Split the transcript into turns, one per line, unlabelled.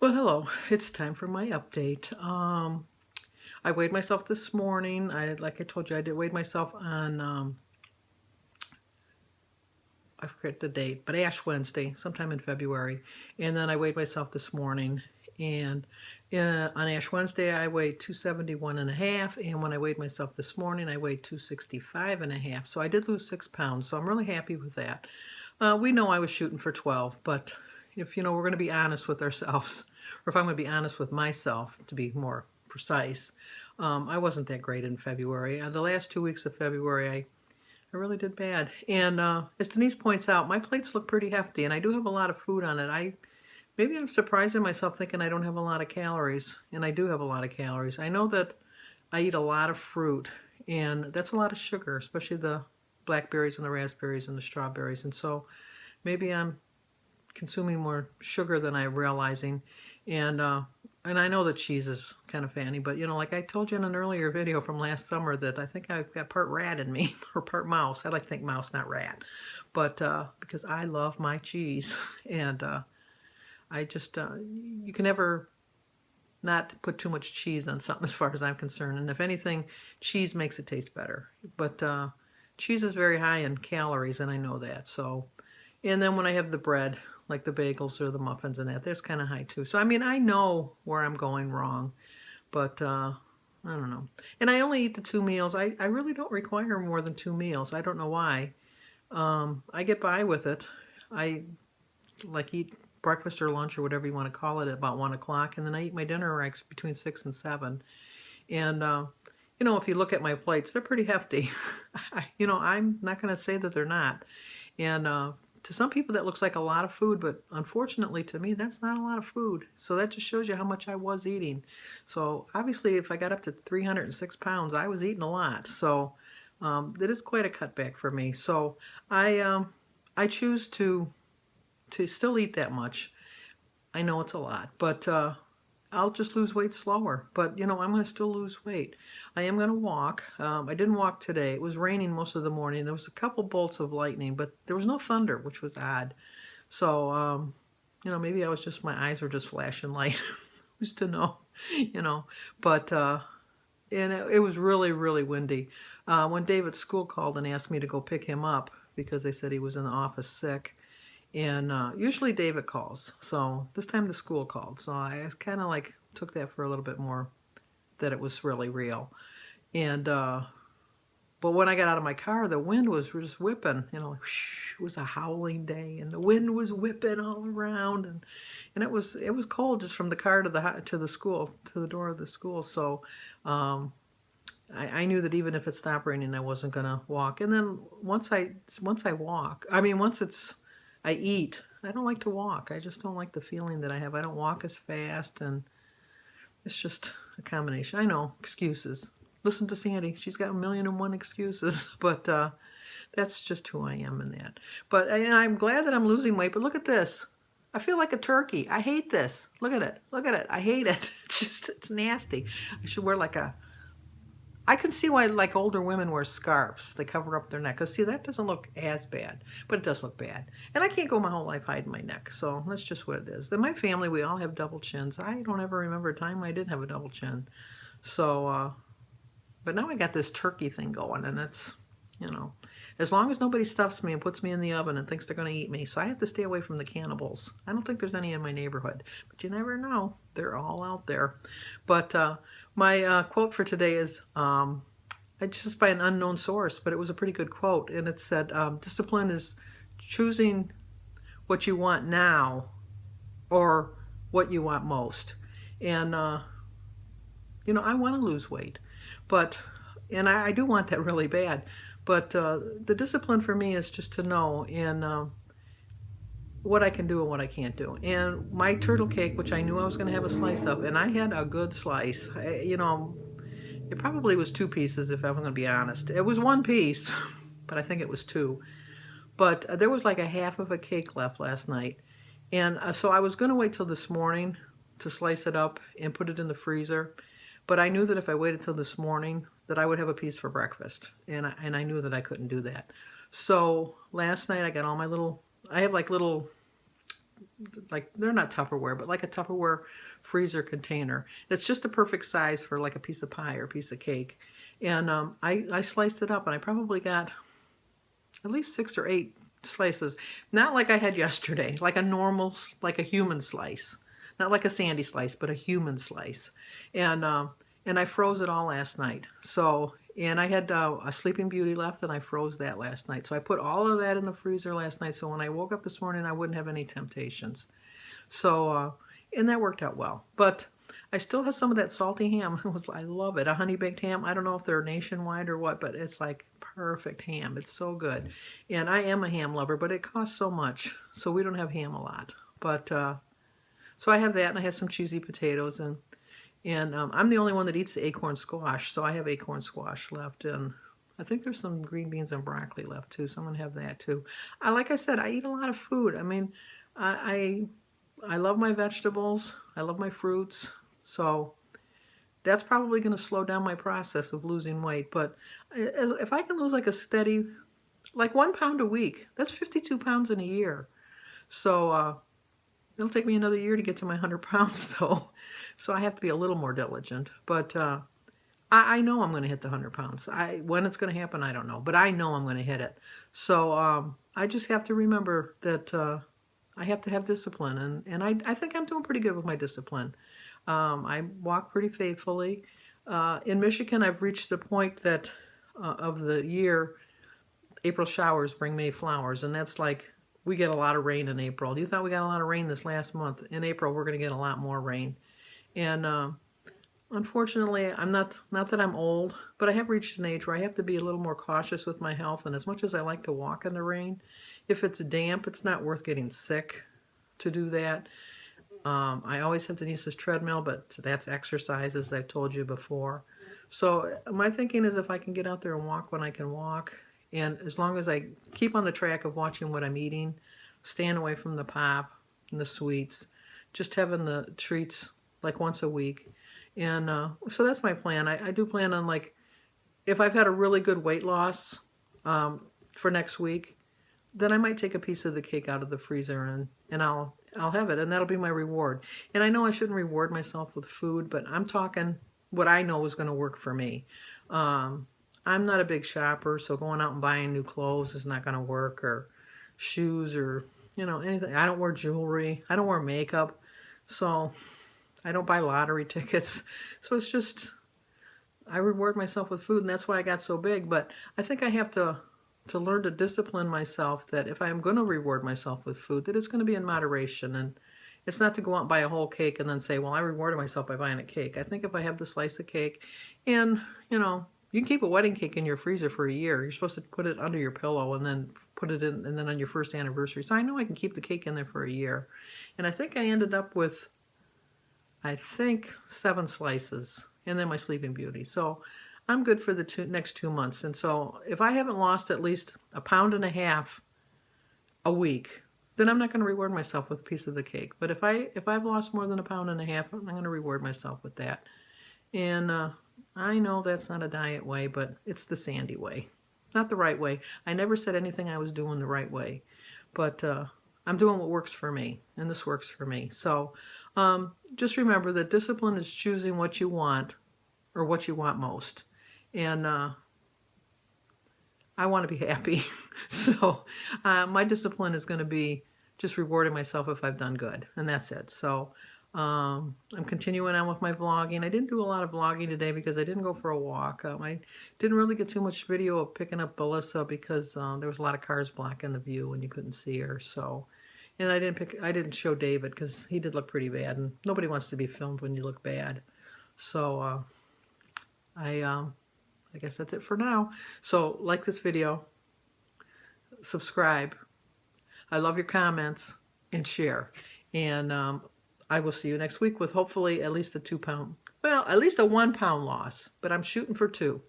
Well, hello. It's time for my update. I weighed myself this morning. Like I told you, I did weigh myself on I forget the date, but Ash Wednesday, sometime in February. And then I weighed myself this morning. And on Ash Wednesday, I weighed 271 and a half. And when I weighed myself this morning, I weighed 265 and a half. So I did lose 6 pounds. So I'm really happy with that. We know I was shooting for 12, but if we're going to be honest with ourselves, or if I'm going to be honest with myself, to be more precise, I wasn't that great in February. The last 2 weeks of February, I really did bad. And as Denise points out, my plates look pretty hefty, and I do have a lot of food on it. Maybe I'm surprising myself thinking I don't have a lot of calories, and I do have a lot of calories. I know that I eat a lot of fruit, and that's a lot of sugar, especially the blackberries and the raspberries and the strawberries. And so maybe I'm consuming more sugar than I'm realizing. And I know that cheese is kind of fatty, but like I told you in an earlier video from last summer, that I think I've got part rat in me or part mouse. I like to think mouse, not rat. But because I love my cheese. And I just you can never not put too much cheese on something, as far as I'm concerned. And if anything, cheese makes it taste better. But cheese is very high in calories, and I know that. So, and then when I have the bread, like the bagels or the muffins and that, that's kind of high too. So I mean, I know where I'm going wrong, but I don't know. And I only eat the 2 meals. I really don't require more than 2 meals. I don't know why. I get by with it. I like eat breakfast or lunch or whatever you want to call it at about 1 o'clock, and then I eat my dinner like between 6 and 7. And if you look at my plates, they're pretty hefty. I'm not going to say that they're not. And to some people that looks like a lot of food, but unfortunately to me, that's not a lot of food. So that just shows you how much I was eating. So obviously, if I got up to 306 pounds, I was eating a lot. So that is quite a cutback for me. So I choose to still eat that much. I know it's a lot, but I'll just lose weight slower. But I'm going to still lose weight. I am going to walk. I didn't walk today. It was raining most of the morning. There was a couple bolts of lightning, but there was no thunder, which was odd. So maybe my eyes were just flashing light. Who's to know? But and it was really, really windy. When David's school called and asked me to go pick him up because they said he was in the office sick. And usually David calls. So this time the school called. So I kind of like took that for a little bit more, that it was really real. And but when I got out of my car, the wind was just whipping. It was a howling day, and the wind was whipping all around, and it was cold just from the car to the school, to the door of the school. So I knew that even if it stopped raining, I wasn't gonna walk. And then once I walk, I eat, I don't like to walk. I just don't like the feeling that I have. I don't walk as fast, and it's just a combination. I know, excuses. Listen to Sandy. She's got 1,000,001 excuses, but that's just who I am in that. But I'm glad that I'm losing weight, but look at this. I feel like a turkey. I hate this. Look at it. Look at it. I hate it. It's nasty. I should wear I can see why like older women wear scarves. They cover up their neck. Because see, that doesn't look as bad, but it does look bad. And I can't go my whole life hiding my neck. So that's just what it is. In my family, we all have double chins. I don't ever remember a time I didn't have a double chin. So, but now I got this turkey thing going, and that's, as long as nobody stuffs me and puts me in the oven and thinks they're going to eat me. So I have to stay away from the cannibals. I don't think there's any in my neighborhood, but you never know. They're all out there. But my quote for today is just by an unknown source, but it was a pretty good quote. And it said, discipline is choosing what you want now or what you want most. And, I want to lose weight, and I do want that really bad. But the discipline for me is just to know what I can do and what I can't do. And my turtle cake, which I knew I was going to have a slice of, and I had a good slice. It probably was 2 pieces, if I'm going to be honest. It was 1 piece, but I think it was 2. But there was like a half of a cake left last night. And so I was going to wait till this morning to slice it up and put it in the freezer. But I knew that if I waited till this morning, that I would have a piece for breakfast. And I knew that I couldn't do that. So last night I got all my I have like little like, they're not Tupperware, but like a Tupperware freezer container. It's just the perfect size for like a piece of pie or a piece of cake. And I sliced it up, and I probably got at least 6 or 8 slices. Not like I had yesterday, like a normal, like a human slice. Not like a Sandy slice, but a human slice. And I froze it all last night. So, and I had a Sleeping Beauty left, and I froze that last night. So I put all of that in the freezer last night, so when I woke up this morning, I wouldn't have any temptations. So, and that worked out well. But I still have some of that salty ham. I love it. A honey baked ham. I don't know if they're nationwide or what, but it's like perfect ham. It's so good. And I am a ham lover, but it costs so much, so we don't have ham a lot. But so I have that, and I have some cheesy potatoes, and I'm the only one that eats the acorn squash, so I have acorn squash left, and I think there's some green beans and broccoli left too, so I'm gonna have that too. Like I said, I eat a lot of food. I mean, I love my vegetables. I love my fruits. So that's probably going to slow down my process of losing weight. But if I can lose like a steady, like 1 pound a week, that's 52 pounds in a year. So it'll take me another year to get to my 100 pounds though. So I have to be a little more diligent. But I know I'm going to hit the 100 pounds. When it's going to happen, I don't know. But I know I'm going to hit it. So I just have to remember that I have to have discipline. And I think I'm doing pretty good with my discipline. I walk pretty faithfully. In Michigan, I've reached the point that of the year, April showers bring May flowers. And that's like, we get a lot of rain in April. You thought we got a lot of rain this last month. In April, we're going to get a lot more rain. And unfortunately, I'm not that I'm old, but I have reached an age where I have to be a little more cautious with my health. And as much as I like to walk in the rain, if it's damp, it's not worth getting sick to do that. I always have Denise's treadmill, but that's exercise, as I've told you before. So my thinking is if I can get out there and walk when I can walk, and as long as I keep on the track of watching what I'm eating, staying away from the pop and the sweets, just having the treats like once a week. And so that's my plan. I do plan on, like, if I've had a really good weight loss for next week, then I might take a piece of the cake out of the freezer and I'll have it, and that'll be my reward. And I know I shouldn't reward myself with food, but I'm talking what I know is going to work for me. I'm not a big shopper, so going out and buying new clothes is not going to work, or shoes, or anything. I don't wear jewelry. I don't wear makeup, so I don't buy lottery tickets. So it's just, I reward myself with food, and that's why I got so big. But I think I have to learn to discipline myself, that if I'm going to reward myself with food, that it's going to be in moderation. And it's not to go out and buy a whole cake and then say, well, I rewarded myself by buying a cake. I think if I have the slice of cake, and, you can keep a wedding cake in your freezer for a year. You're supposed to put it under your pillow and then put it in, and then on your first anniversary. So I know I can keep the cake in there for a year. And I think I ended up with, 7 slices, and then my Sleeping Beauty. So I'm good for the next 2 months. And so if I haven't lost at least 1.5 pounds a week, then I'm not going to reward myself with a piece of the cake. But if I've lost more than 1.5 pounds, I'm going to reward myself with that. And I know that's not a diet way, but it's the Sandy way, not the right way. I never said anything I was doing the right way, but I'm doing what works for me, and this works for me. So just remember that discipline is choosing what you want, or what you want most. And I want to be happy. So my discipline is going to be just rewarding myself if I've done good. And that's it. So I'm continuing on with my vlogging. I didn't do a lot of vlogging today because I didn't go for a walk. I didn't really get too much video of picking up Alyssa because there was a lot of cars blocking the view and you couldn't see her. So, and I didn't show David because he did look pretty bad. And nobody wants to be filmed when you look bad. So I guess that's it for now. So like this video, subscribe. I love your comments, and share. And I will see you next week with hopefully at least a 2 pound, well, at least a 1 pound loss, but I'm shooting for 2.